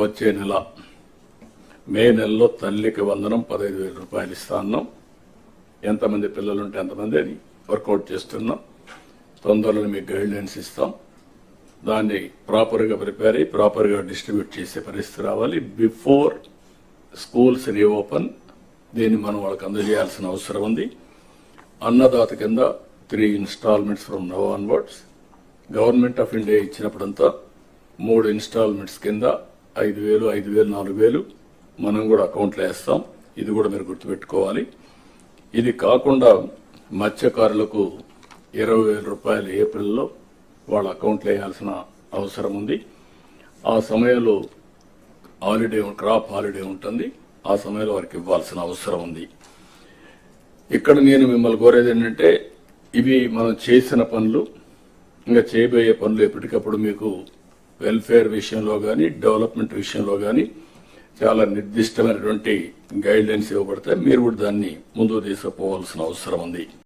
వచ్చే నెల మే నెలలో తల్లికి వందనం 15,000 రూపాయలు ఇస్తా ఉన్నాం. ఎంతమంది పిల్లలుంటే ఎంతమంది అని వర్కౌట్ చేస్తున్నాం. తొందరలో మీకు గైడ్లైన్స్ ఇస్తాం. దాన్ని ప్రాపర్గా ప్రిపేర్ అయ్యి ప్రాపర్గా డిస్ట్రిబ్యూట్ చేసే పరిస్థితి రావాలి. బిఫోర్ స్కూల్స్ రీఓపెన్ దీన్ని మనం వాళ్ళకి అందజేయాల్సిన అవసరం ఉంది. అన్నదాత కింద 3 instalments from now onwards. Government of India ఇచ్చినప్పుడంతా 3 ఇన్స్టాల్మెంట్స్ కింద 5,000, 5,000, 4,000 మనం కూడా అకౌంట్లో వేస్తాం. ఇది కూడా మీరు గుర్తుపెట్టుకోవాలి. ఇది కాకుండా మత్స్యకారులకు 20,000 రూపాయలు ఏప్రిల్లో వాళ్ళ అకౌంట్లో వేయాల్సిన అవసరం ఉంది. ఆ సమయంలో క్రాప్ హాలిడే ఉంటుంది. ఆ సమయంలో వారికి ఇవ్వాల్సిన అవసరం ఉంది. ఇక్కడ నేను మిమ్మల్ని కోరేది ఏంటంటే, ఇవి మనం చేసిన పనులు, ఇంకా చేయబోయే పనులు ఎప్పటికప్పుడు మీకు వెల్ఫేర్ విషయంలో కానీ డెవలప్మెంట్ విషయంలో కానీ చాలా నిర్దిష్టమైనటువంటి గైడ్ లైన్స్ ఇవ్వబడతాయి. మీరు కూడా దాన్ని ముందుకు తీసుకుపోవాల్సిన అవసరం ఉంది.